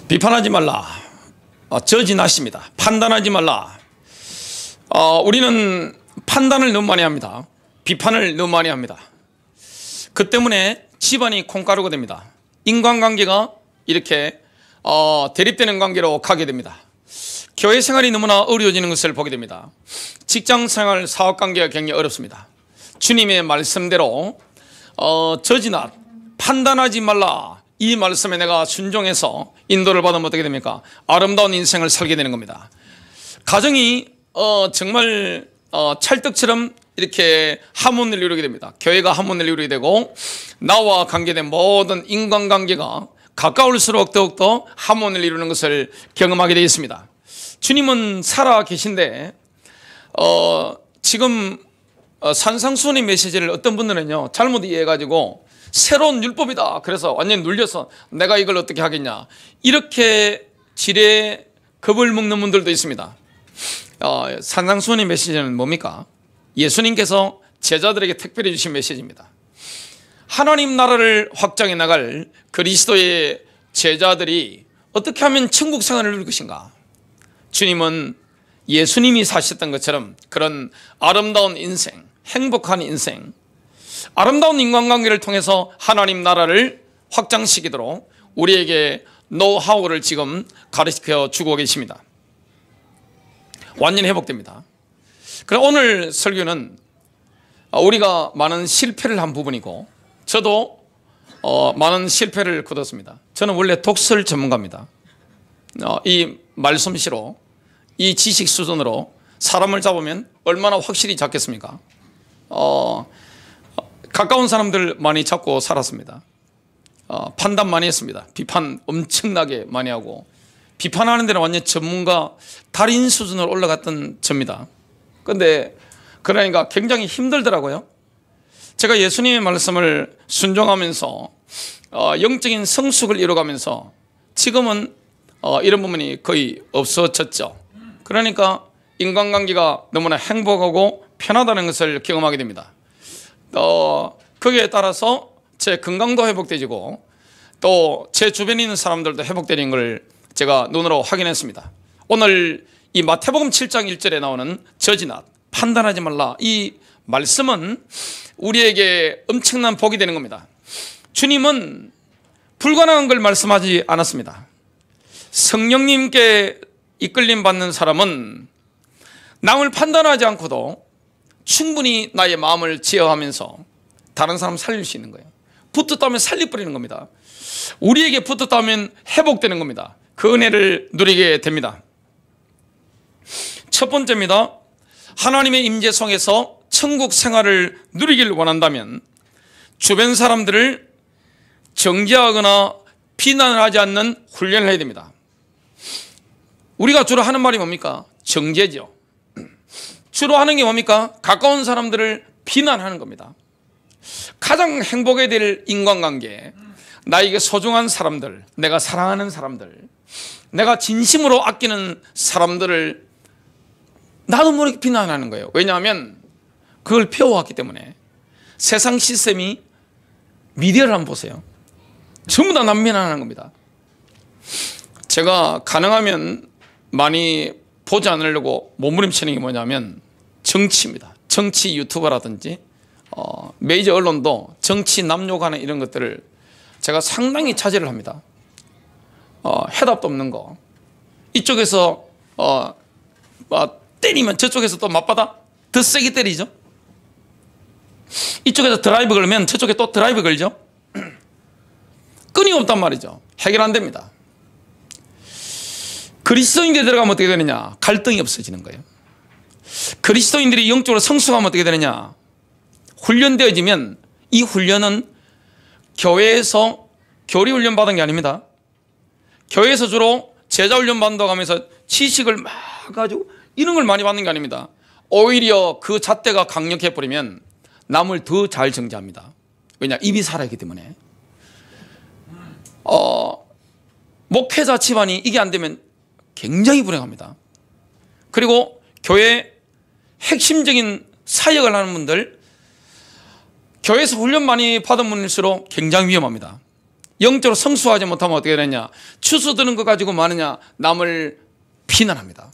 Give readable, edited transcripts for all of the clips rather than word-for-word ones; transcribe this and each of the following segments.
비판하지 말라. 저지나십니다. 판단하지 말라. 우리는 판단을 너무 많이 합니다. 비판을 너무 많이 합니다. 그 때문에 집안이 콩가루가 됩니다. 인간관계가 이렇게 대립되는 관계로 가게 됩니다. 교회 생활이 너무나 어려워지는 것을 보게 됩니다. 직장생활, 사업관계가 굉장히 어렵습니다. 주님의 말씀대로 저지나 판단하지 말라, 이 말씀에 내가 순종해서 인도를 받으면 어떻게 됩니까? 아름다운 인생을 살게 되는 겁니다. 가정이 정말 찰떡처럼 이렇게 하모니를 이루게 됩니다. 교회가 하모니를 이루게 되고 나와 관계된 모든 인간관계가 가까울수록 더욱더 하모니를 이루는 것을 경험하게 되어 있습니다. 주님은 살아 계신데 지금 산상수훈의 메시지를 어떤 분들은요 잘못 이해해가지고 새로운 율법이다, 그래서 완전히 눌려서 내가 이걸 어떻게 하겠냐, 이렇게 지레 겁을 먹는 분들도 있습니다. 산상수훈의 메시지는 뭡니까? 예수님께서 제자들에게 특별히 주신 메시지입니다. 하나님 나라를 확장해 나갈 그리스도의 제자들이 어떻게 하면 천국 생활을 누릴 것인가? 주님은 예수님이 사셨던 것처럼 그런 아름다운 인생, 행복한 인생, 아름다운 인간관계를 통해서 하나님 나라를 확장시키도록 우리에게 노하우를 지금 가르쳐 주고 계십니다. 완전히 회복됩니다. 그럼 오늘 설교는 우리가 많은 실패를 한 부분이고, 저도 많은 실패를 거뒀습니다. 저는 원래 독설 전문가입니다. 이 말솜씨로, 이 지식 수준으로 사람을 잡으면 얼마나 확실히 잡겠습니까? 가까운 사람들 많이 잡고 살았습니다. 판단 많이 했습니다. 비판 엄청나게 많이 하고, 비판하는 데는 완전 전문가 달인 수준으로 올라갔던 접니다. 그런데 그러니까 굉장히 힘들더라고요. 제가 예수님의 말씀을 순종하면서 영적인 성숙을 이뤄가면서 지금은 이런 부분이 거의 없어졌죠. 그러니까 인간관계가 너무나 행복하고 편하다는 것을 경험하게 됩니다. 거기에 따라서 제 건강도 회복되지고 또 제 주변에 있는 사람들도 회복되는 걸 제가 눈으로 확인했습니다. 오늘 이 마태복음 7장 1절에 나오는 저지나 판단하지 말라, 이 말씀은 우리에게 엄청난 복이 되는 겁니다. 주님은 불가능한 걸 말씀하지 않았습니다. 성령님께 이끌림 받는 사람은 남을 판단하지 않고도 충분히 나의 마음을 제어하면서 다른 사람 살릴 수 있는 거예요. 붙었다면 살려버리는 겁니다. 우리에게 붙었다면 회복되는 겁니다. 그 은혜를 누리게 됩니다. 첫 번째입니다. 하나님의 임재 속에서 천국 생활을 누리길 원한다면 주변 사람들을 정죄하거나 비난을 하지 않는 훈련을 해야 됩니다. 우리가 주로 하는 말이 뭡니까? 정죄죠. 주로 하는 게 뭡니까? 가까운 사람들을 비난하는 겁니다. 가장 행복해야 될 인간관계, 나에게 소중한 사람들, 내가 사랑하는 사람들, 내가 진심으로 아끼는 사람들을 나도 모르게 비난하는 거예요. 왜냐하면 그걸 배워왔기 때문에. 세상 시스템이, 미디어를 한번 보세요. 전부 다 남 비난하는 겁니다. 제가 가능하면 많이 보지 않으려고 몸부림치는 게 뭐냐면 정치입니다. 정치 유튜버라든지 메이저 언론도 정치 남욕하는 이런 것들을 제가 상당히 차지를 합니다. 해답도 없는 거. 이쪽에서 때리면 저쪽에서 또 맞받아 더 세게 때리죠. 이쪽에서 드라이브 걸면 저쪽에 또 드라이브 걸죠. 끊임없단 말이죠. 해결 안 됩니다. 그리스도인들이 들어가면 어떻게 되느냐? 갈등이 없어지는 거예요. 그리스도인들이 영적으로 성숙하면 어떻게 되느냐? 훈련되어지면, 이 훈련은 교회에서 교리훈련 받은 게 아닙니다. 교회에서 주로 제자훈련 받는다고 하면서 지식을 막 가지고 이런 걸 많이 받는 게 아닙니다. 오히려 그 잣대가 강력해버리면 남을 더 잘 정죄합니다. 왜냐? 입이 살아있기 때문에. 목회자 집안이 이게 안 되면 굉장히 불행합니다. 그리고 교회 핵심적인 사역을 하는 분들, 교회에서 훈련 많이 받은 분일수록 굉장히 위험합니다. 영적으로 성숙하지 못하면 어떻게 되냐? 추수드는 것 가지고 마느냐? 남을 비난합니다.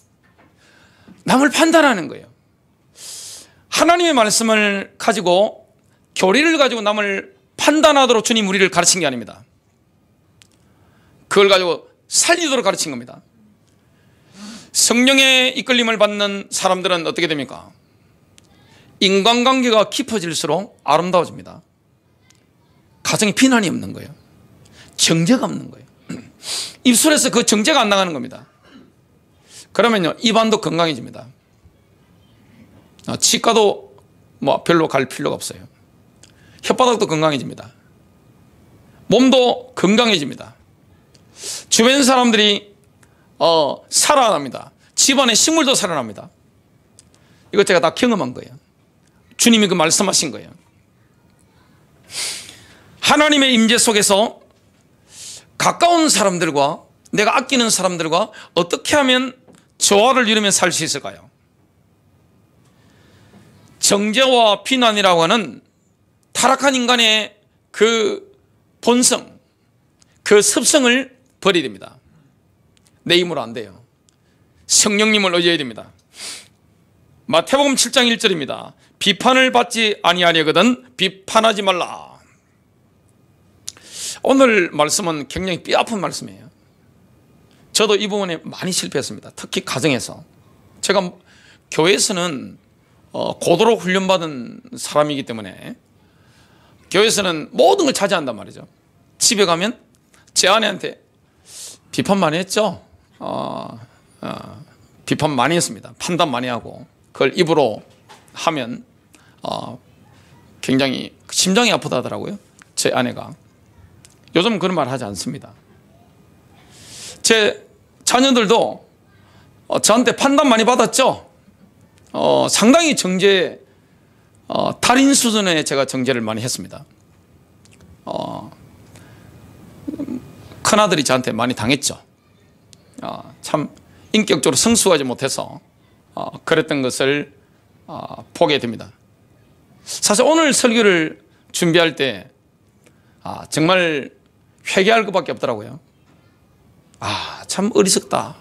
남을 판단하는 거예요. 하나님의 말씀을 가지고 교리를 가지고 남을 판단하도록 주님 우리를 가르친 게 아닙니다. 그걸 가지고 살리도록 가르친 겁니다. 성령의 이끌림을 받는 사람들은 어떻게 됩니까? 인간관계가 깊어질수록 아름다워집니다. 가정에 비난이 없는 거예요. 정죄가 없는 거예요. 입술에서 그 정죄가 안 나가는 겁니다. 그러면요, 입안도 건강해집니다. 치과도 뭐 별로 갈 필요가 없어요. 혓바닥도 건강해집니다. 몸도 건강해집니다. 주변 사람들이 살아납니다. 집안의 식물도 살아납니다. 이거 제가 다 경험한 거예요. 주님이 그 말씀하신 거예요. 하나님의 임재 속에서 가까운 사람들과 내가 아끼는 사람들과 어떻게 하면 조화를 이루며 살 수 있을까요? 정죄와 비난이라고 하는 타락한 인간의 그 본성, 그 습성을 버려야 됩니다. 내 힘으로 안 돼요. 성령님을 의지해야 됩니다. 마태복음 7장 1절입니다. 비판을 받지 아니하려거든 비판하지 말라. 오늘 말씀은 굉장히 뼈아픈 말씀이에요. 저도 이 부분에 많이 실패했습니다. 특히 가정에서. 제가 교회에서는 고도로 훈련받은 사람이기 때문에 교회에서는 모든 걸 차지한단 말이죠. 집에 가면 제 아내한테 비판 많이 했죠. 비판 많이 했습니다. 판단 많이 하고 그걸 입으로 하면 굉장히 심장이 아프다 하더라고요. 제 아내가. 요즘 그런 말 하지 않습니다. 제 자녀들도 저한테 판단 많이 받았죠. 상당히 정죄, 달인 수준의 제가 정죄를 많이 했습니다. 큰아들이 저한테 많이 당했죠. 참 인격적으로 성숙하지 못해서 그랬던 것을 보게 됩니다. 사실 오늘 설교를 준비할 때 정말 회개할 것밖에 없더라고요. 참 어리석다.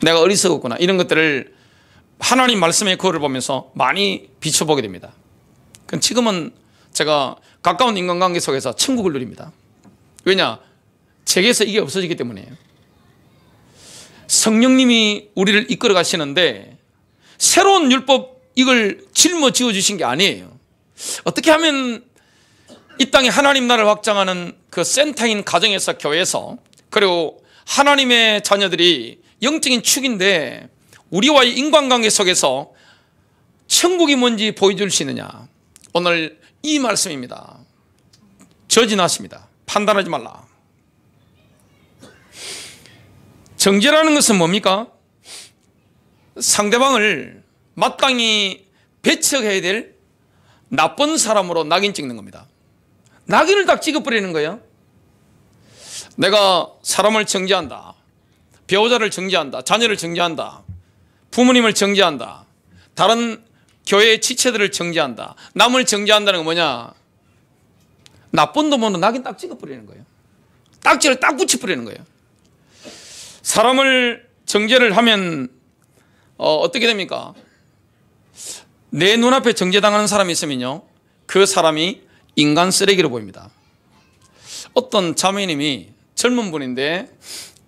내가 어리석었구나. 이런 것들을 하나님 말씀의 거울을 보면서 많이 비춰보게 됩니다. 지금은 제가 가까운 인간관계 속에서 천국을 누립니다. 왜냐? 제게서 이게 없어지기 때문이에요. 성령님이 우리를 이끌어 가시는데 새로운 율법 이걸 짊어지어 주신 게 아니에요. 어떻게 하면 이 땅에 하나님 나라를 확장하는 그 센터인 가정에서, 교회에서, 그리고 하나님의 자녀들이 영적인 축인데 우리와의 인간관계 속에서 천국이 뭔지 보여줄 수 있느냐. 오늘 이 말씀입니다. 저지하십니다. 판단하지 말라. 정죄라는 것은 뭡니까? 상대방을 마땅히 배척해야 될 나쁜 사람으로 낙인 찍는 겁니다. 낙인을 딱 찍어버리는 거예요. 내가 사람을 정죄한다. 배우자를 정죄한다. 자녀를 정죄한다. 부모님을 정죄한다. 다른 교회의 지체들을 정죄한다. 남을 정죄한다는 건 뭐냐? 나쁜 놈으로 낙인 딱 찍어버리는 거예요. 딱지를 딱 붙여버리는 거예요. 사람을 정죄를 하면 어떻게 됩니까? 내 눈앞에 정죄당하는 사람이 있으면요, 그 사람이 인간 쓰레기로 보입니다. 어떤 자매님이 젊은 분인데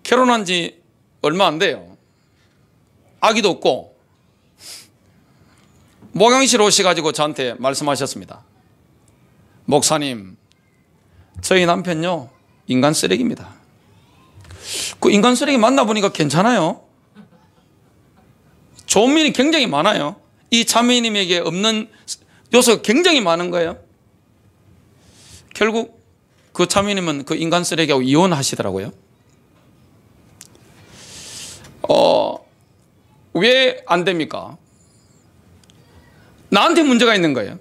결혼한 지 얼마 안 돼요. 아기도 없고 목양실 오셔가지고 저한테 말씀하셨습니다. 목사님, 저희 남편요 인간 쓰레기입니다. 그 인간 쓰레기 만나보니까 괜찮아요. 좋은 면이 굉장히 많아요. 이 자매님에게 없는 요소가 굉장히 많은 거예요. 결국 그 자매님은 그 인간 쓰레기하고 이혼하시더라고요. 왜 안 됩니까? 나한테 문제가 있는 거예요.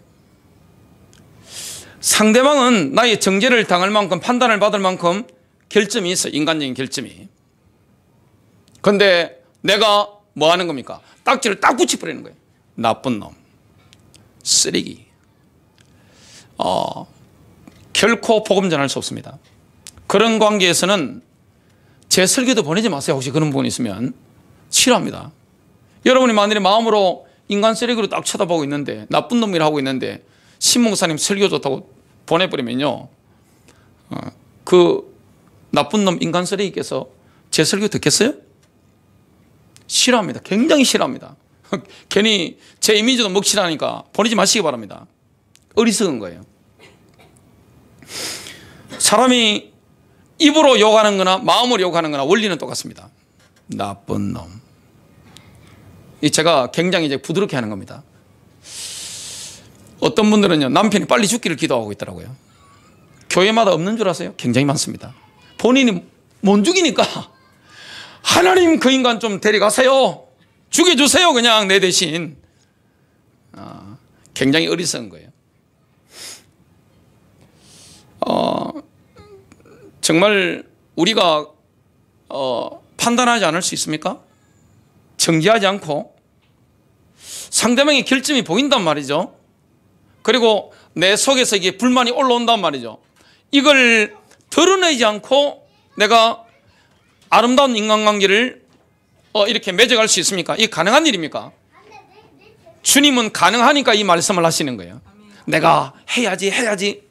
상대방은 나의 정죄를 당할 만큼, 판단을 받을 만큼 결점이 있어. 인간적인 결점이. 그런데 내가 뭐 하는 겁니까? 딱지를 딱 붙여버리는 거예요. 나쁜 놈, 쓰레기. 결코 복음 전할 수 없습니다. 그런 관계에서는 제 설교도 보내지 마세요. 혹시 그런 부분이 있으면. 싫어합니다. 여러분이 만일에 마음으로 인간 쓰레기로 딱 쳐다보고 있는데, 나쁜 놈이라 하고 있는데 신목사님 설교 좋다고 보내버리면요, 그 나쁜 놈 인간 쓰레기께서 제 설교 듣겠어요? 싫어합니다. 굉장히 싫어합니다. 괜히 제 이미지도 먹칠하니까 보내지 마시기 바랍니다. 어리석은 거예요. 사람이 입으로 욕하는 거나 마음으로 욕하는 거나 원리는 똑같습니다. 나쁜 놈. 제가 굉장히 이제 부드럽게 하는 겁니다. 어떤 분들은요, 남편이 빨리 죽기를 기도하고 있더라고요. 교회마다 없는 줄 아세요? 굉장히 많습니다. 본인이 못 죽이니까 하나님 그 인간 좀 데려가세요. 죽여주세요. 그냥 내 대신. 굉장히 어리석은 거예요. 정말 우리가 판단하지 않을 수 있습니까? 정지하지 않고 상대방의 결점이 보인단 말이죠. 그리고 내 속에서 이게 불만이 올라온단 말이죠. 이걸 드러내지 않고 내가 아름다운 인간관계를 이렇게 맺어갈 수 있습니까? 이게 가능한 일입니까? 주님은 가능하니까 이 말씀을 하시는 거예요. 내가 해야지.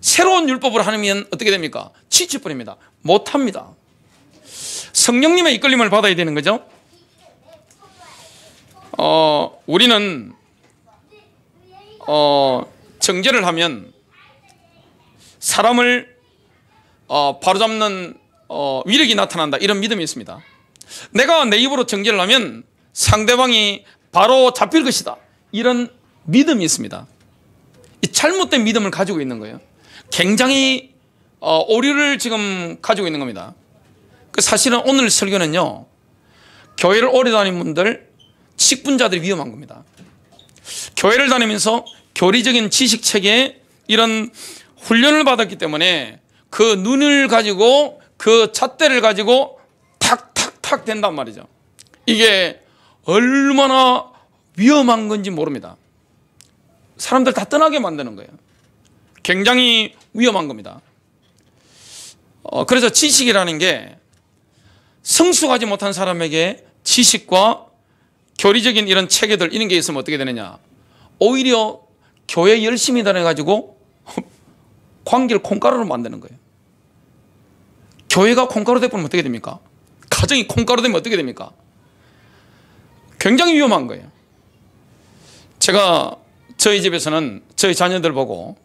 새로운 율법을 하면 어떻게 됩니까? 지쳐버립니다. 못합니다. 성령님의 이끌림을 받아야 되는 거죠. 우리는 정죄를 하면 사람을 바로잡는 위력이 나타난다, 이런 믿음이 있습니다. 내가 내 입으로 정죄를 하면 상대방이 바로 잡힐 것이다, 이런 믿음이 있습니다. 이 잘못된 믿음을 가지고 있는 거예요. 굉장히 오류를 지금 가지고 있는 겁니다. 사실은 오늘 설교는요, 교회를 오래 다닌 분들, 직분자들이 위험한 겁니다. 교회를 다니면서 교리적인 지식 체계에 이런 훈련을 받았기 때문에 그 눈을 가지고 그 잣대를 가지고 탁탁탁 된단 말이죠. 이게 얼마나 위험한 건지 모릅니다. 사람들 다 떠나게 만드는 거예요. 굉장히 위험한 겁니다. 그래서 지식이라는 게 성숙하지 못한 사람에게 지식과 교리적인 이런 체계들, 이런 게 있으면 어떻게 되느냐, 오히려 교회 열심히 다녀가지고 관계를 콩가루로 만드는 거예요. 교회가 콩가루 되면 어떻게 됩니까? 가정이 콩가루 되면 어떻게 됩니까? 굉장히 위험한 거예요. 제가 저희 집에서는 저희 자녀들 보고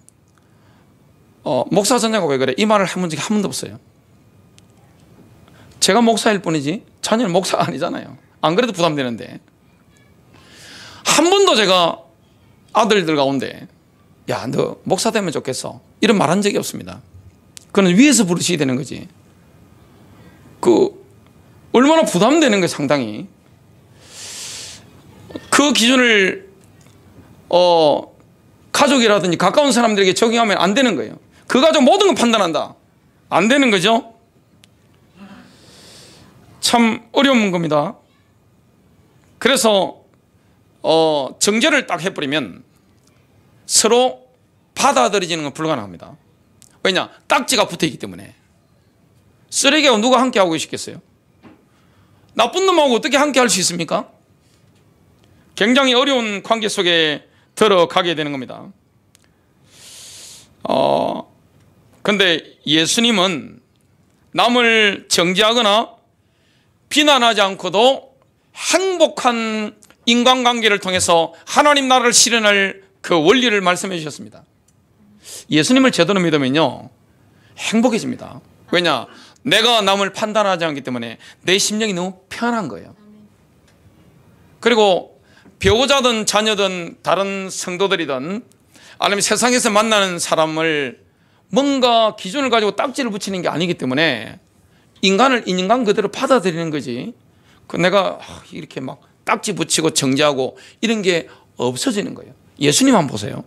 목사 자녀가 왜 그래? 이 말을 해본 적이 한 번도 없어요. 제가 목사일 뿐이지 자녀는 목사가 아니잖아요. 안 그래도 부담되는데. 한 번도 제가 아들들 가운데 야, 너 목사 되면 좋겠어, 이런 말 한 적이 없습니다. 그건 위에서 부르셔야 되는 거지. 얼마나 부담되는 거예요, 상당히. 그 기준을 가족이라든지 가까운 사람들에게 적용하면 안 되는 거예요. 그 가족 모든 걸 판단한다, 안 되는 거죠. 참 어려운 겁니다. 그래서 정죄를 딱 해버리면 서로 받아들여지는 건 불가능합니다. 왜냐? 딱지가 붙어있기 때문에. 쓰레기하고 누가 함께 하고 계시겠어요? 나쁜 놈하고 어떻게 함께 할 수 있습니까? 굉장히 어려운 관계 속에 들어가게 되는 겁니다. 근데 예수님은 남을 정죄하거나 비난하지 않고도 행복한 인간관계를 통해서 하나님 나라를 실현할 그 원리를 말씀해 주셨습니다. 예수님을 제대로 믿으면요, 행복해집니다. 왜냐? 내가 남을 판단하지 않기 때문에 내 심령이 너무 편한 거예요. 그리고 배우자든 자녀든 다른 성도들이든 아니면 세상에서 만나는 사람을 뭔가 기준을 가지고 딱지를 붙이는 게 아니기 때문에 인간을 인간 그대로 받아들이는 거지, 내가 이렇게 막 딱지 붙이고 정죄하고 이런 게 없어지는 거예요. 예수님 한번 보세요.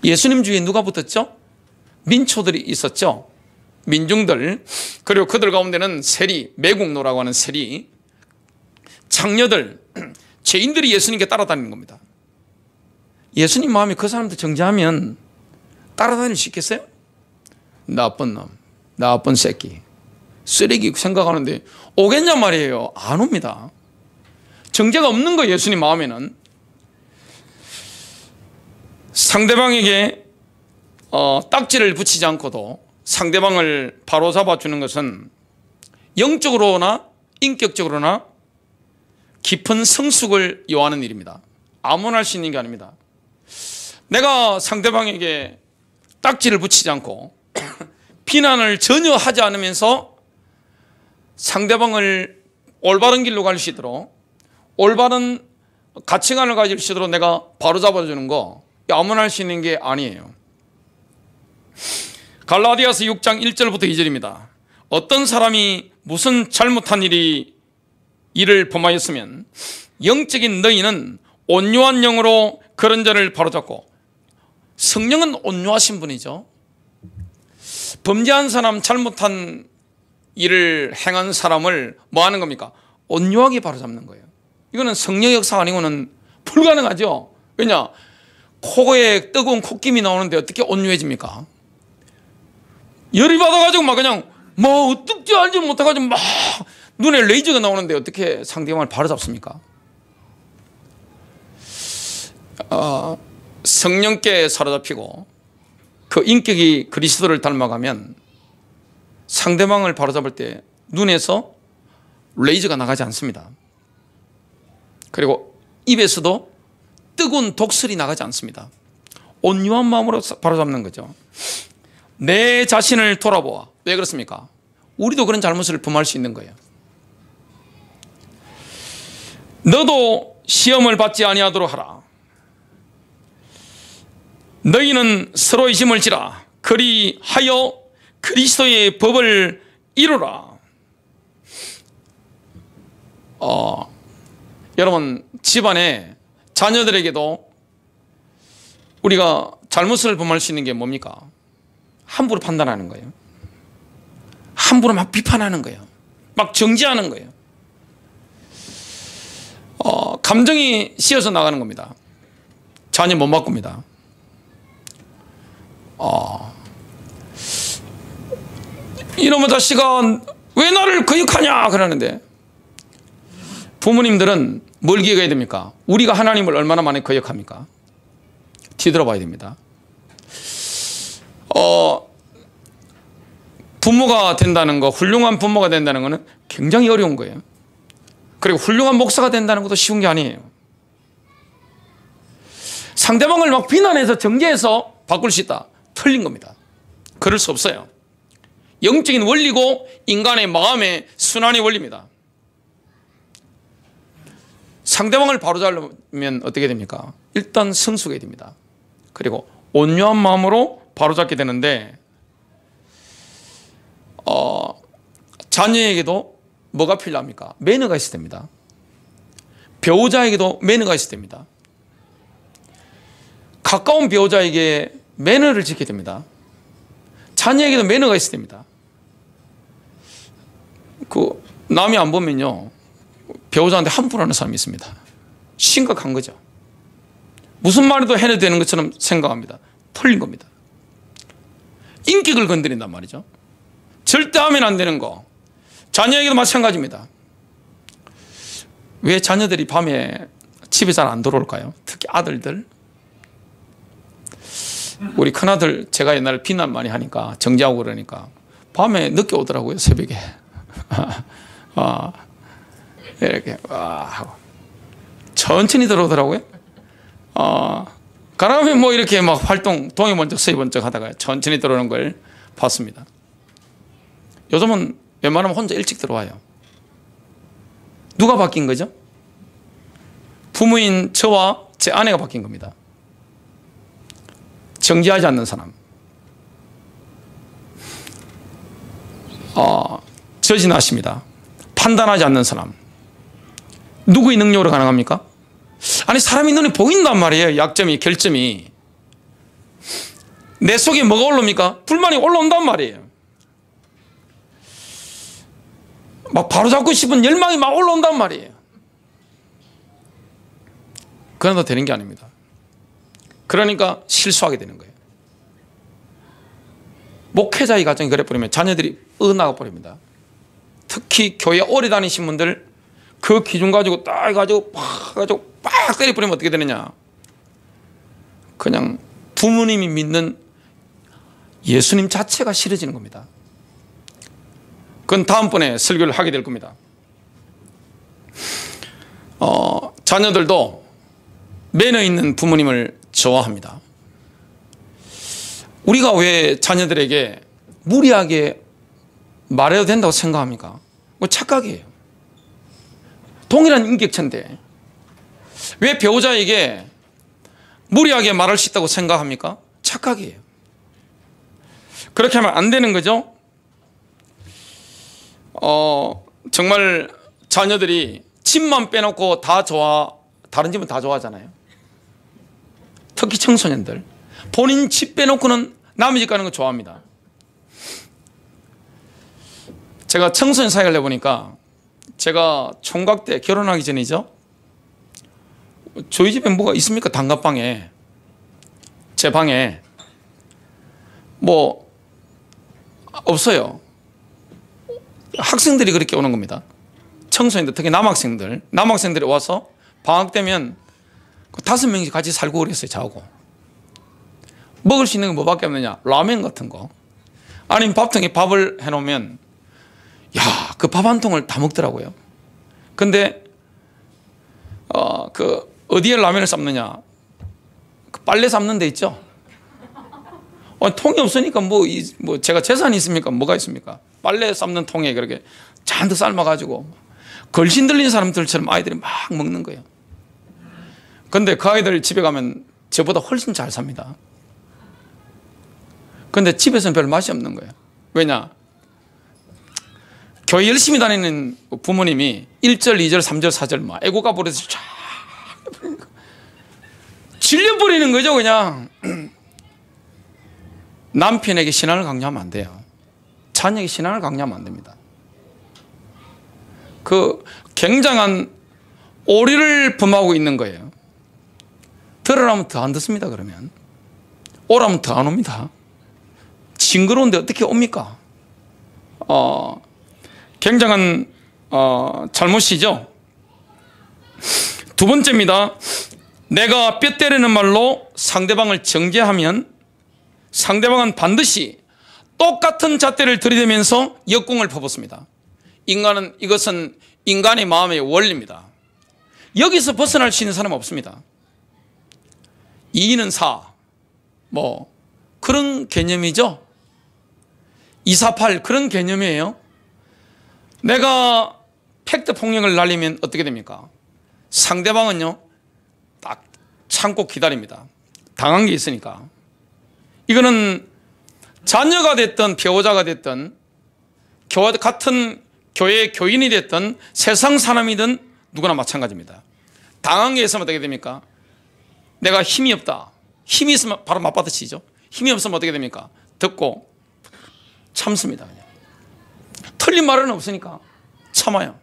예수님 주위에 누가 붙었죠? 민초들이 있었죠. 민중들, 그리고 그들 가운데는 세리, 매국노라고 하는 세리, 창녀들, 죄인들이 예수님께 따라다니는 겁니다. 예수님 마음이 그 사람들 정죄하면 따라다닐 수 있겠어요? 나쁜 놈, 나쁜 새끼, 쓰레기 생각하는데 오겠냔 말이에요. 안 옵니다. 정죄가 없는 거예요. 예수님 마음에는. 상대방에게 딱지를 붙이지 않고도 상대방을 바로잡아 주는 것은 영적으로나 인격적으로나 깊은 성숙을 요하는 일입니다. 아무나 할 수 있는 게 아닙니다. 내가 상대방에게 딱지를 붙이지 않고 비난을 전혀 하지 않으면서 상대방을 올바른 길로 갈 수 있도록, 올바른 가치관을 가질 수 있도록 내가 바로잡아 주는 거 아무나 할 수 있는 게 아니에요. 갈라디아서 6장 1절부터 2절입니다. 어떤 사람이 무슨 잘못한 일을 범하였으면 영적인 너희는 온유한 영으로 그런 자를 바로잡고, 성령은 온유하신 분이죠. 범죄한 사람, 잘못한 일을 행한 사람을 뭐 하는 겁니까? 온유하게 바로잡는 거예요. 이거는 성령의 역사가 아니고는 불가능하죠. 왜냐? 코에 뜨거운 콧김이 나오는데 어떻게 온유해집니까? 열이 받아가지고 막 그냥 뭐 어떻게 알지 못해가지고 막 눈에 레이저가 나오는데 어떻게 상대방을 바로잡습니까? 성령께 사로잡히고 그 인격이 그리스도를 닮아가면 상대방을 바로잡을 때 눈에서 레이저가 나가지 않습니다. 그리고 입에서도 뜨거운 독설이 나가지 않습니다. 온유한 마음으로 바로잡는 거죠. 내 자신을 돌아보아. 왜 그렇습니까? 우리도 그런 잘못을 범할 수 있는 거예요. 너도 시험을 받지 아니하도록 하라. 너희는 서로의 짐을 지라. 그리하여 그리스도의 법을 이루라. 여러분, 집안에 자녀들에게도 우리가 잘못을 범할 수 있는 게 뭡니까? 함부로 판단하는 거예요. 함부로 막 비판하는 거예요. 막 정죄하는 거예요. 감정이 씌어서 나가는 겁니다. 자녀 못 바꿉니다. 이놈의 자식아 왜 나를 거역하냐 그러는데, 부모님들은 뭘 기억해야 됩니까? 우리가 하나님을 얼마나 많이 거역합니까? 뒤돌아봐야 됩니다. 부모가 된다는 거, 훌륭한 부모가 된다는 거는 굉장히 어려운 거예요. 그리고 훌륭한 목사가 된다는 것도 쉬운 게 아니에요. 상대방을 막 비난해서 정죄해서 바꿀 수 있다. 틀린 겁니다. 그럴 수 없어요. 영적인 원리고 인간의 마음의 순환의 원리입니다. 상대방을 바로잡으면 어떻게 됩니까? 일단 성숙해야 됩니다. 그리고 온유한 마음으로 바로잡게 되는데, 자녀에게도 뭐가 필요합니까? 매너가 있어야 됩니다. 배우자에게도 매너가 있어야 됩니다. 가까운 배우자에게 매너를 지켜야 됩니다. 자녀에게도 매너가 있어야 됩니다. 남이 안 보면요, 배우자한테 함부로 하는 사람이 있습니다. 심각한 거죠. 무슨 말이도 해도 되는 것처럼 생각합니다. 틀린 겁니다. 인격을 건드린단 말이죠. 절대 하면 안 되는 거. 자녀에게도 마찬가지입니다. 왜 자녀들이 밤에 집에 잘 안 들어올까요? 특히 아들들. 우리 큰아들 제가 옛날에 비난 많이 하니까, 정죄하고 그러니까 밤에 늦게 오더라고요. 새벽에. 이렇게 하고 천천히 들어오더라고요. 가라면 뭐 이렇게 막 활동, 동해 번쩍 서해 번쩍 하다가 천천히 들어오는 걸 봤습니다. 요즘은 웬만하면 혼자 일찍 들어와요. 누가 바뀐 거죠? 부모인 저와 제 아내가 바뀐 겁니다. 정지하지 않는 사람, 저진하십니다. 판단하지 않는 사람. 누구의 능력으로 가능합니까? 아니, 사람이 눈에 보인단 말이에요. 약점이, 결점이. 내 속에 뭐가 올라옵니까? 불만이 올라온단 말이에요. 막 바로잡고 싶은 열망이 막 올라온단 말이에요. 그러다 되는 게 아닙니다. 그러니까 실수하게 되는 거예요. 목회자의 가정이 그래 버리면 자녀들이 어나가 버립니다. 특히 교회 오래 다니신 분들 그 기준 가지고 딱 해가지고 빡 때려버리면 어떻게 되느냐. 그냥 부모님이 믿는 예수님 자체가 싫어지는 겁니다. 그건 다음번에 설교를 하게 될 겁니다. 자녀들도 매너 있는 부모님을 좋아합니다. 우리가 왜 자녀들에게 무리하게 말해도 된다고 생각합니까? 뭐 착각이에요. 동일한 인격체인데 왜 배우자에게 무리하게 말할 수 있다고 생각합니까? 착각이에요. 그렇게 하면 안 되는 거죠. 정말 자녀들이 집만 빼놓고 다 다른 집은 다 좋아하잖아요. 특히 청소년들 본인 집 빼놓고는 남의 집 가는 거 좋아합니다. 제가 청소년 사역을 해보니까 제가 총각 때 결혼하기 전이죠. 저희 집에 뭐가 있습니까? 단칸방에 제 방에 뭐 없어요. 학생들이 그렇게 오는 겁니다. 청소년들 특히 남학생들이 와서 방학 되면 5명씩 같이 살고 그랬어요. 자고 먹을 수 있는 게 뭐밖에 없느냐. 라면 같은 거 아니면 밥통에 밥을 해놓으면 야, 그 밥 한 통을 다 먹더라고요. 근데 어디에 라면을 삶느냐. 그 빨래 삶는 데 있죠. 통이 없으니까 뭐 제가 재산이 있습니까? 뭐가 있습니까? 빨래 삶는 통에 그렇게 잔뜩 삶아가지고 걸신 들린 사람들처럼 아이들이 막 먹는 거예요. 근데 그 아이들 집에 가면 저보다 훨씬 잘 삽니다. 근데 집에서는 별 맛이 없는 거예요. 왜냐? 교회 열심히 다니는 부모님이 1절, 2절, 3절, 4절 막 애고가 부려서 쫙 질려버리는 거죠. 그냥 남편에게 신앙을 강요하면 안 돼요. 자녀에게 신앙을 강요하면 안 됩니다. 그 굉장한 오리를 범하고 있는 거예요. 들으라면 더 안 듣습니다. 그러면 오라면 더 안 옵니다. 징그러운데 어떻게 옵니까? 굉장한 잘못이죠. 두 번째입니다. 내가 뼈 때리는 말로 상대방을 정죄하면 상대방은 반드시 똑같은 잣대를 들이대면서 역공을 퍼붓습니다. 이것은 인간의 마음의 원리입니다. 여기서 벗어날 수 있는 사람은 없습니다. 2는 4 뭐 그런 개념이죠. 248 그런 개념이에요. 내가 팩트 폭력을 날리면 어떻게 됩니까? 상대방은요 딱 참고 기다립니다. 당한 게 있으니까. 이거는 자녀가 됐든 배우자가 됐든 같은 교회 교인이 됐든 세상 사람이든 누구나 마찬가지입니다. 당한 게 있으면 어떻게 됩니까? 내가 힘이 없다. 힘이 있으면 바로 맞받아치죠. 힘이 없으면 어떻게 됩니까? 듣고 참습니다. 그냥. 틀린 말은 없으니까 참아요.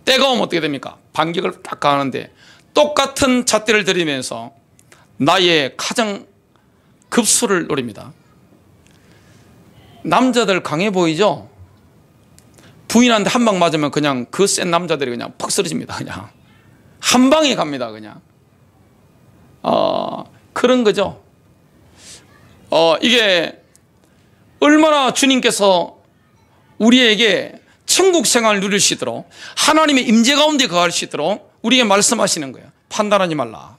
때가 오면 어떻게 됩니까? 반격을 딱 가하는데 똑같은 잣대를 들이면서 나의 가장 급수를 노립니다. 남자들 강해 보이죠? 부인한테 한 방 맞으면 그냥 그 센 남자들이 그냥 퍽 쓰러집니다. 그냥 한 방에 갑니다. 그냥 그런 거죠. 이게 얼마나 주님께서 우리에게 천국 생활을 누릴 수 있도록 하나님의 임재 가운데 거할 수 있도록 우리에게 말씀하시는 거예요. 판단하지 말라.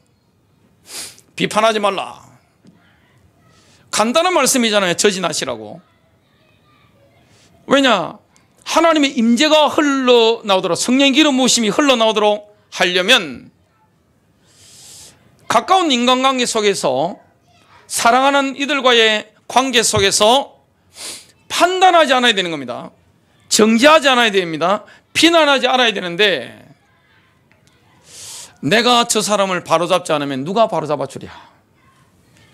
비판하지 말라. 간단한 말씀이잖아요. 저진하시라고. 왜냐? 하나님의 임재가 흘러나오도록 성령의 기름 부으심이 흘러나오도록 하려면 가까운 인간관계 속에서 사랑하는 이들과의 관계 속에서 판단하지 않아야 되는 겁니다. 정죄하지 않아야 됩니다. 비난하지 않아야 되는데 내가 저 사람을 바로잡지 않으면 누가 바로잡아 주랴.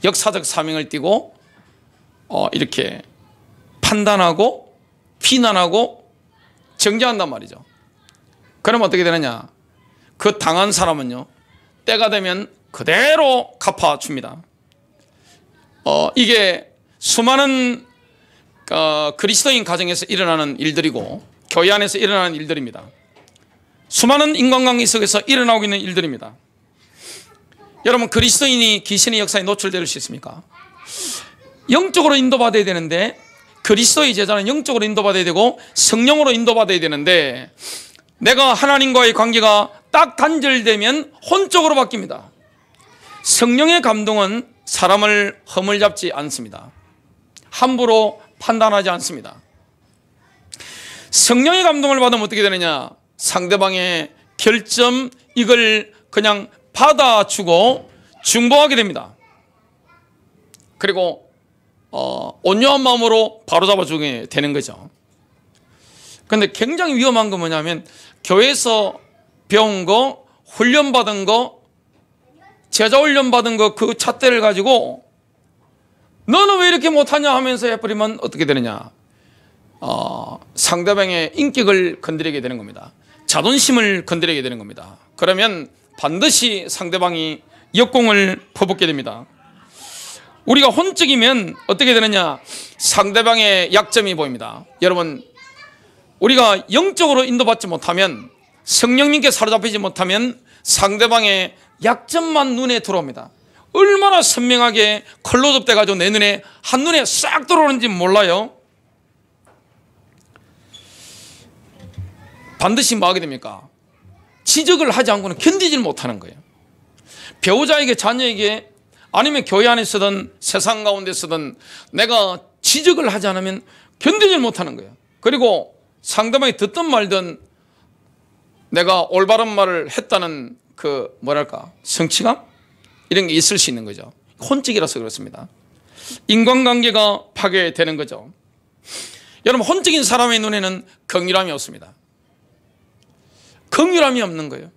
역사적 사명을 띠고 이렇게 판단하고 비난하고 정죄한단 말이죠. 그럼 어떻게 되느냐? 그 당한 사람은요 때가 되면 그대로 갚아줍니다. 이게 수많은 그리스도인 가정에서 일어나는 일들이고 교회 안에서 일어나는 일들입니다. 수많은 인간관계 속에서 일어나고 있는 일들입니다. 여러분, 그리스도인이 귀신의 역사에 노출될 수 있습니까? 영적으로 인도받아야 되는데, 그리스도의 제자는 영적으로 인도받아야 되고 성령으로 인도받아야 되는데, 내가 하나님과의 관계가 딱 단절되면 혼적으로 바뀝니다. 성령의 감동은 사람을 허물잡지 않습니다. 함부로 판단하지 않습니다. 성령의 감동을 받으면 어떻게 되느냐? 상대방의 결점, 이걸 그냥 받아주고 중보하게 됩니다. 그리고 온유한 마음으로 바로잡아주게 되는 거죠. 그런데 굉장히 위험한 건 뭐냐면, 교회에서 배운 거, 훈련받은 거, 제자 훈련받은 거, 그 잣대를 가지고 너는 왜 이렇게 못하냐 하면서 해버리면 어떻게 되느냐? 상대방의 인격을 건드리게 되는 겁니다. 자존심을 건드리게 되는 겁니다. 그러면 반드시 상대방이 역공을 퍼붓게 됩니다. 우리가 혼적이면 어떻게 되느냐? 상대방의 약점이 보입니다. 여러분, 우리가 영적으로 인도받지 못하면, 성령님께 사로잡히지 못하면 상대방의 약점만 눈에 들어옵니다. 얼마나 선명하게 클로즈업 돼가지고 내 눈에, 한눈에 싹 들어오는지 몰라요. 반드시 뭐 하게 됩니까? 지적을 하지 않고는 견디질 못하는 거예요. 배우자에게, 자녀에게, 아니면 교회 안에서든 세상 가운데서든 내가 지적을 하지 않으면 견디질 못하는 거예요. 그리고 상대방이 듣든 말든 내가 올바른 말을 했다는 그 뭐랄까, 성취감? 이런 게 있을 수 있는 거죠. 혼적이라서 그렇습니다. 인간관계가 파괴되는 거죠. 여러분, 혼적인 사람의 눈에는 긍휼함이 없습니다. 긍휼함이 없는 거예요.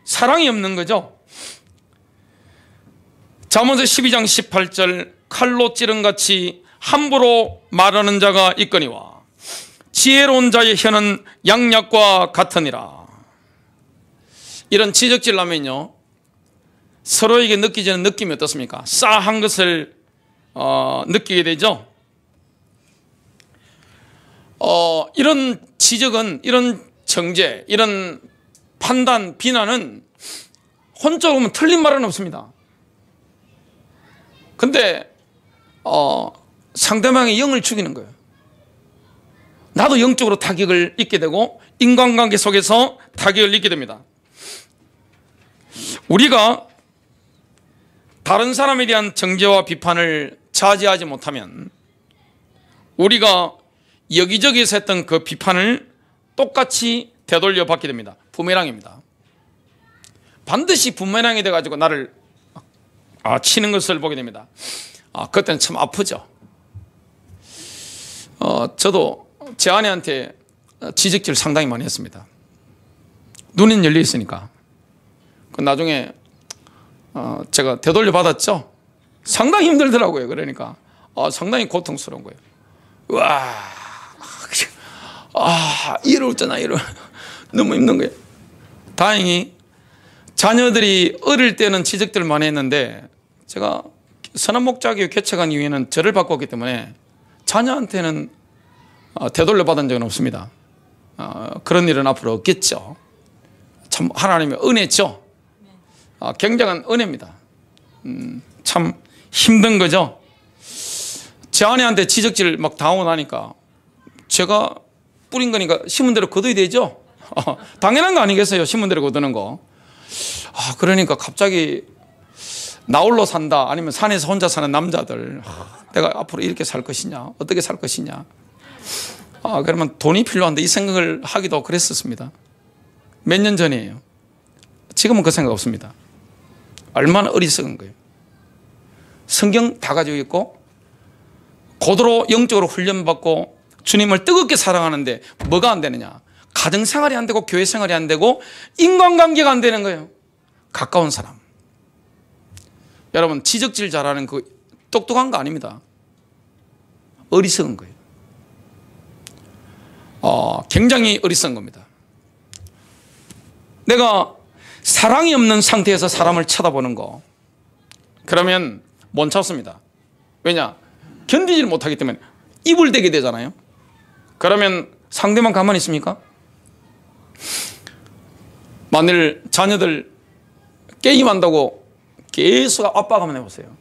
사랑이 없는 거죠. 잠언서 12장 18절, 칼로 찌른같이 함부로 말하는 자가 있거니와 지혜로운 자의 혀는 양약과 같으니라. 이런 지적질 하면요, 서로에게 느끼지는 느낌이 어떻습니까? 싸한 것을 느끼게 되죠. 이런 지적은, 이런 정죄, 이런 판단, 비난은 혼적으로 보면 틀린 말은 없습니다. 근데 상대방의 영을 죽이는 거예요. 나도 영적으로 타격을 입게 되고 인간관계 속에서 타격을 입게 됩니다. 우리가 다른 사람에 대한 정죄와 비판을 자제하지 못하면 우리가 여기저기서 했던 그 비판을 똑같이 되돌려 받게 됩니다. 부메랑입니다. 반드시 부메랑이 돼가지고 나를 치는 것을 보게 됩니다. 그때는 참 아프죠. 저도 제 아내한테 지적질 상당히 많이 했습니다. 눈은 열려 있으니까. 나중에 제가 되돌려 받았죠. 상당히 힘들더라고요. 그러니까 상당히 고통스러운 거예요. 와, 이러잖아, 이러. 너무 힘든 거예요. 다행히 자녀들이 어릴 때는 지적들을 많이 했는데 제가 선한 목자교회 개척한 이후에는 절을 바꿨기 때문에 자녀한테는 되돌려 받은 적은 없습니다. 그런 일은 앞으로 없겠죠. 참 하나님의 은혜죠. 굉장한 은혜입니다. 참 힘든 거죠. 제 아내한테 지적질 막 당하고 나니까 제가 뿌린 거니까 심은 대로 거둬야 되죠. 당연한 거 아니겠어요, 심은 대로 거두는 거. 그러니까 갑자기 나홀로 산다, 아니면 산에서 혼자 사는 남자들, 내가 앞으로 이렇게 살 것이냐, 어떻게 살 것이냐, 그러면 돈이 필요한데 이 생각을 하기도 그랬었습니다. 몇 년 전이에요. 지금은 그 생각 없습니다. 얼마나 어리석은 거예요. 성경 다 가지고 있고 고도로 영적으로 훈련받고 주님을 뜨겁게 사랑하는데 뭐가 안 되느냐? 가정생활이 안 되고 교회 생활이 안 되고 인간관계가 안 되는 거예요. 가까운 사람. 여러분, 지적질 잘하는 그 똑똑한 거 아닙니다. 어리석은 거예요. 굉장히 어리석은 겁니다. 내가 사랑이 없는 상태에서 사람을 쳐다보는 거, 그러면 못 참습니다. 왜냐? 견디지를 못하기 때문에 입을 대게 되잖아요. 그러면 상대방 가만히 있습니까? 만일 자녀들 게임한다고 계속 압박하면 해보세요.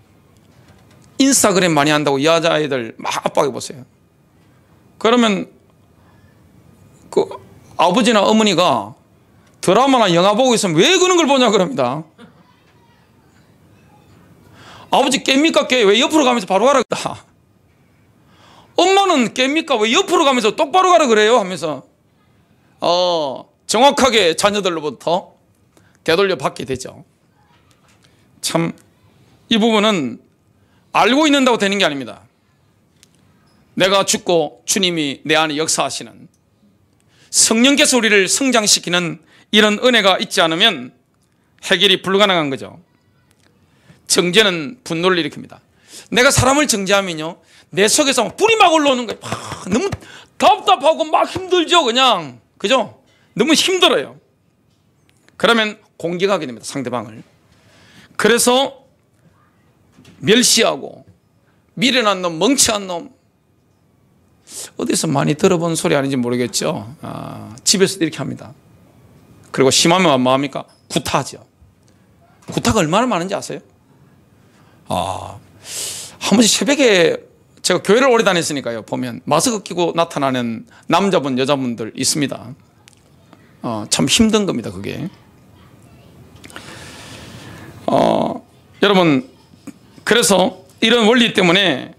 인스타그램 많이 한다고 여자아이들 막 압박해보세요. 그러면 그 아버지나 어머니가 드라마나 영화 보고 있으면 왜 그런 걸 보냐 그럽니다. 아버지 깹니까 깨? 왜 옆으로 가면서 바로 가라 그랬다. 엄마는 깹니까? 왜 옆으로 가면서 똑바로 가라 그래요? 하면서 정확하게 자녀들로부터 되돌려 받게 되죠. 참 이 부분은 알고 있는다고 되는 게 아닙니다. 내가 죽고 주님이 내 안에 역사하시는 성령께서 우리를 성장시키는 이런 은혜가 있지 않으면 해결이 불가능한 거죠. 정죄는 분노를 일으킵니다. 내가 사람을 정죄하면요, 내 속에서 불이 막 올라오는 거예요. 너무 답답하고 막 힘들죠. 그냥 그죠? 너무 힘들어요. 그러면 공격하게 됩니다, 상대방을. 그래서 멸시하고 미련한 놈, 멍청한 놈, 어디서 많이 들어본 소리 아닌지 모르겠죠. 집에서도 이렇게 합니다. 그리고 심하면 뭐합니까? 구타하죠. 구타가 얼마나 많은지 아세요? 한 번씩 새벽에 제가 교회를 오래 다녔으니까요, 보면 마스크 끼고 나타나는 남자분 여자분들 있습니다. 참 힘든 겁니다, 그게. 여러분, 그래서 이런 원리 때문에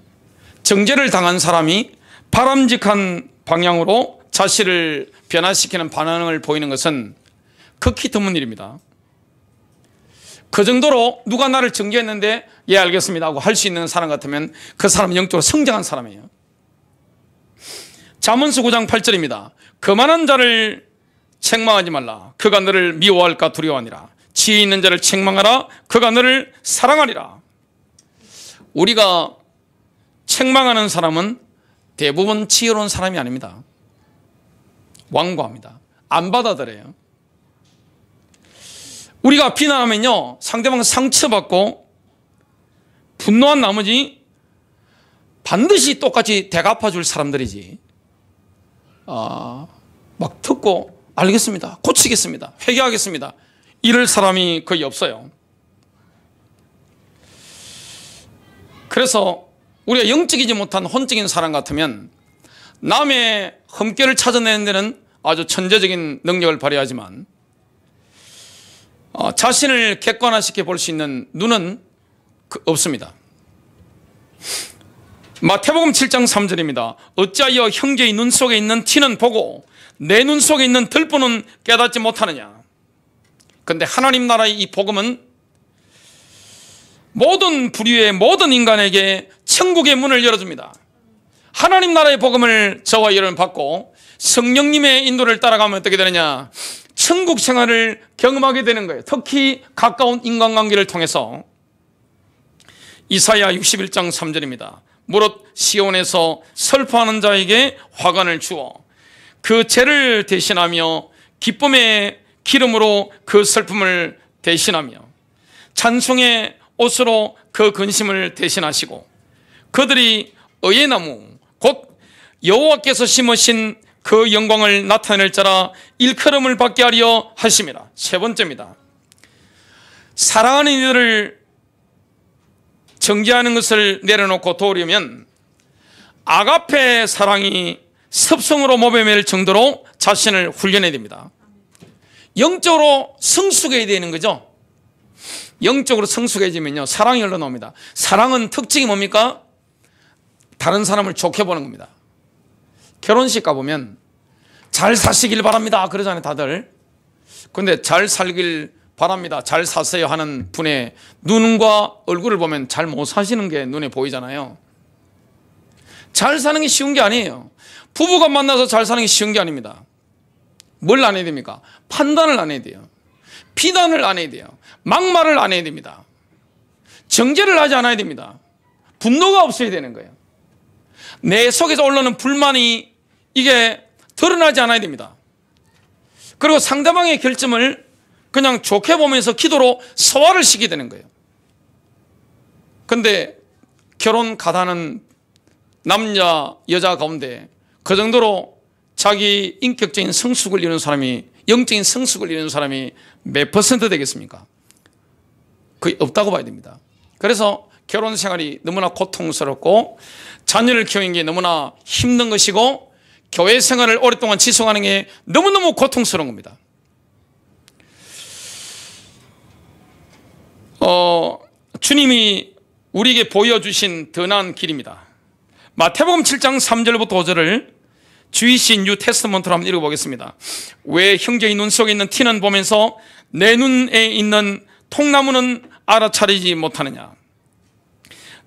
정죄를 당한 사람이 바람직한 방향으로 자신을 변화시키는 반응을 보이는 것은 극히 드문 일입니다. 그 정도로 누가 나를 정죄했는데 예 알겠습니다 하고 할 수 있는 사람 같으면 그 사람은 영적으로 성장한 사람이에요. 잠언서 9장 8절입니다. 거만한 자를 책망하지 말라. 그가 너를 미워할까 두려워하니라. 지혜 있는 자를 책망하라. 그가 너를 사랑하리라. 우리가 책망하는 사람은 대부분 지혜로운 사람이 아닙니다. 완고합니다. 안 받아들여요. 우리가 비난하면요, 상대방은 상처받고 분노한 나머지 반드시 똑같이 대갚아줄 사람들이지, 막 듣고 알겠습니다, 고치겠습니다, 회개하겠습니다, 이럴 사람이 거의 없어요. 그래서 우리가 영적이지 못한 혼적인 사람 같으면 남의 흠결을 찾아내는 데는 아주 천재적인 능력을 발휘하지만 자신을 객관화시켜 볼 수 있는 눈은 없습니다. 마태복음 7장 3절입니다. 어찌하여 형제의 눈 속에 있는 티는 보고 내 눈 속에 있는 들보는 깨닫지 못하느냐. 그런데 하나님 나라의 이 복음은 모든 부류의 모든 인간에게 천국의 문을 열어줍니다. 하나님 나라의 복음을 저와 여러분 받고 성령님의 인도를 따라가면 어떻게 되느냐, 천국 생활을 경험하게 되는 거예요. 특히 가까운 인간관계를 통해서. 이사야 61장 3절입니다. 무릇 시온에서 슬퍼하는 자에게 화관을 주어 그 죄를 대신하며 기쁨의 기름으로 그 슬픔을 대신하며 찬송의 옷으로 그 근심을 대신하시고 그들이 의의 나무 곧 여호와께서 심으신 그 영광을 나타낼 자라 일컬음을 받게 하려 하심이라. 세 번째입니다. 사랑하는 이들을 정죄하는 것을 내려놓고 도우려면 아가페 사랑이 습성으로 모범일 정도로 자신을 훈련해야 됩니다. 영적으로 성숙해야 되는 거죠. 영적으로 성숙해지면요, 사랑이 흘러나옵니다. 사랑은 특징이 뭡니까? 다른 사람을 좋게 보는 겁니다. 결혼식 가보면 잘 사시길 바랍니다 그러잖아요, 다들. 그런데 잘 살길 바랍니다, 잘 사세요 하는 분의 눈과 얼굴을 보면 잘 못 사시는 게 눈에 보이잖아요. 잘 사는 게 쉬운 게 아니에요. 부부가 만나서 잘 사는 게 쉬운 게 아닙니다. 뭘 안 해야 됩니까? 판단을 안 해야 돼요. 비난을 안 해야 돼요. 막말을 안 해야 됩니다. 정죄를 하지 않아야 됩니다. 분노가 없어야 되는 거예요. 내 속에서 올라오는 불만이 이게 드러나지 않아야 됩니다. 그리고 상대방의 결점을 그냥 좋게 보면서 기도로 소화를 시키게 되는 거예요. 그런데 결혼 가다는 남자, 여자 가운데 그 정도로 자기 인격적인 성숙을 이루는 사람이, 영적인 성숙을 이루는 사람이 몇 퍼센트 되겠습니까? 거의 없다고 봐야 됩니다. 그래서 결혼 생활이 너무나 고통스럽고 자녀를 키우는 게 너무나 힘든 것이고 교회 생활을 오랫동안 지속하는 게 너무너무 고통스러운 겁니다. 주님이 우리에게 보여주신 더 나은 길입니다. 마태복음 7장 3절부터 5절을 주이신 뉴 테스트먼트로 한번 읽어보겠습니다. 왜 형제의 눈 속에 있는 티는 보면서 내 눈에 있는 통나무는 알아차리지 못하느냐?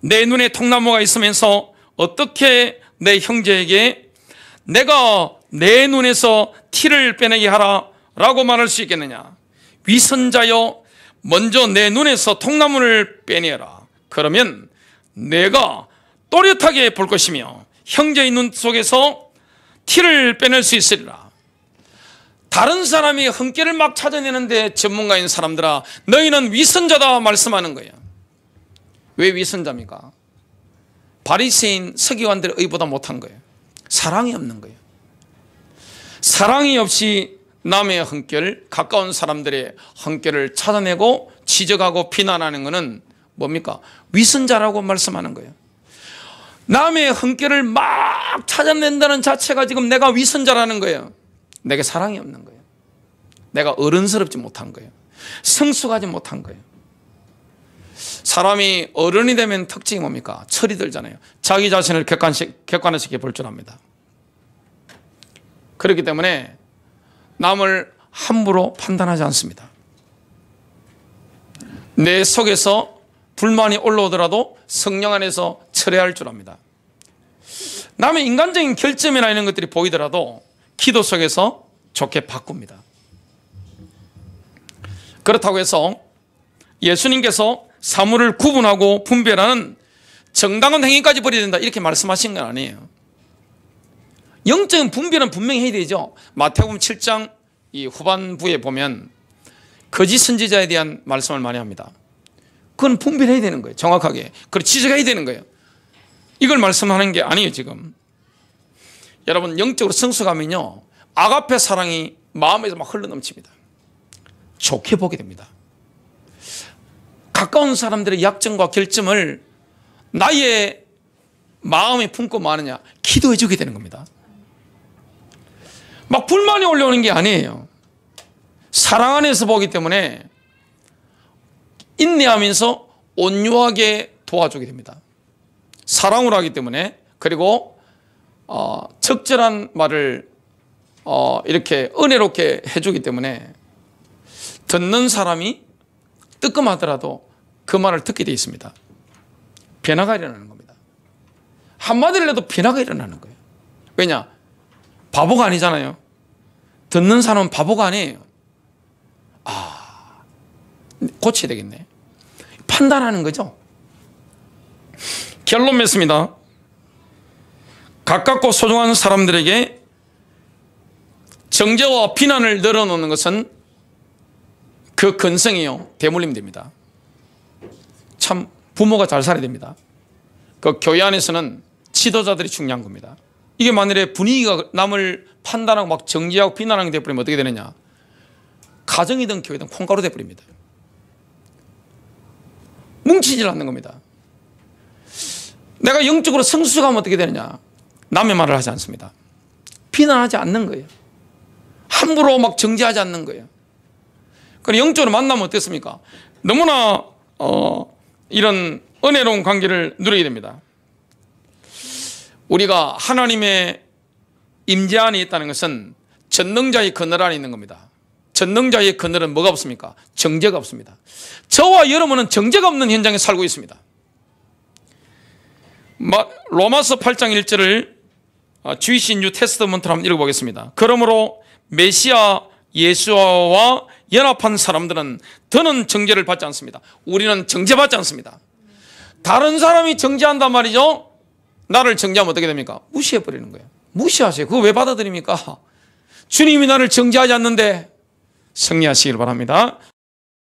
내 눈에 통나무가 있으면서 어떻게 내 형제에게 내가 내 눈에서 티를 빼내게 하라 라고 말할 수 있겠느냐? 위선자여, 먼저 내 눈에서 통나무를 빼내라. 그러면 내가 또렷하게 볼 것이며 형제의 눈 속에서 티를 빼낼 수 있으리라. 다른 사람이 흠결을 막 찾아내는데 전문가인 사람들아, 너희는 위선자다 말씀하는 거예요. 왜 위선자입니까? 바리새인 서기관들의 의보다 못한 거예요. 사랑이 없는 거예요. 사랑이 없이 남의 흠결, 가까운 사람들의 흠결을 찾아내고 지적하고 비난하는 것은 뭡니까? 위선자라고 말씀하는 거예요. 남의 흠결을 막 찾아낸다는 자체가 지금 내가 위선자라는 거예요. 내게 사랑이 없는 거예요. 내가 어른스럽지 못한 거예요. 성숙하지 못한 거예요. 사람이 어른이 되면 특징이 뭡니까? 철이 들잖아요. 자기 자신을 객관화시켜 볼 줄 압니다. 그렇기 때문에 남을 함부로 판단하지 않습니다. 내 속에서 불만이 올라오더라도 성령 안에서 철회할 줄 압니다. 남의 인간적인 결점이나 이런 것들이 보이더라도 기도 속에서 좋게 바꿉니다. 그렇다고 해서 예수님께서 사물을 구분하고 분별하는 정당한 행위까지 버려야 된다 이렇게 말씀하신 건 아니에요. 영적인 분별은 분명히 해야 되죠. 마태복음 7장 이 후반부에 보면 거짓 선지자에 대한 말씀을 많이 합니다. 그건 분별해야 되는 거예요. 정확하게. 그리고 지적해야 되는 거예요. 이걸 말씀하는 게 아니에요 지금. 여러분, 영적으로 성숙하면요 아가페 사랑이 마음에서 막 흘러넘칩니다. 좋게 보게 됩니다. 가까운 사람들의 약점과 결점을 나의 마음에 품고 마느냐, 기도해 주게 되는 겁니다. 막 불만이 올라오는 게 아니에요. 사랑 안에서 보기 때문에 인내하면서 온유하게 도와주게 됩니다. 사랑으로 하기 때문에. 그리고 적절한 말을 이렇게 은혜롭게 해주기 때문에 듣는 사람이 뜨끔하더라도 그 말을 듣게 되어 있습니다. 변화가 일어나는 겁니다. 한마디를 해도 변화가 일어나는 거예요. 왜냐? 바보가 아니잖아요. 듣는 사람은 바보가 아니에요. 고쳐야 되겠네. 판단하는 거죠. 결론 맺습니다. 가깝고 소중한 사람들에게 정죄와 비난을 늘어놓는 것은 그 근성이요 대물림 됩니다. 참 부모가 잘 살아야 됩니다. 그 교회 안에서는 지도자들이 중요한 겁니다. 이게 만일에 분위기가 남을 판단하고 막 정죄하고 비난하게 되어버리면 어떻게 되느냐? 가정이든 교회든 콩가루 되어버립니다. 뭉치질 않는 겁니다. 내가 영적으로 성숙하면 어떻게 되느냐? 남의 말을 하지 않습니다. 비난하지 않는 거예요. 함부로 막 정죄하지 않는 거예요. 그럼 영적으로 만나면 어떻습니까? 너무나 이런 은혜로운 관계를 누리게 됩니다. 우리가 하나님의 임재 안에 있다는 것은 전능자의 그늘 안에 있는 겁니다. 전능자의 그늘은 뭐가 없습니까? 정죄가 없습니다. 저와 여러분은 정죄가 없는 현장에 살고 있습니다. 로마서 8장 1절을 주이신 뉴 테스트먼트로 한번 읽어보겠습니다. 그러므로 메시아 예수와 연합한 사람들은 더는 정죄를 받지 않습니다. 우리는 정죄받지 않습니다. 다른 사람이 정죄한단 말이죠. 나를 정죄하면 어떻게 됩니까? 무시해버리는 거예요. 무시하세요. 그거 왜 받아들입니까? 주님이 나를 정죄하지 않는데. 승리하시길 바랍니다.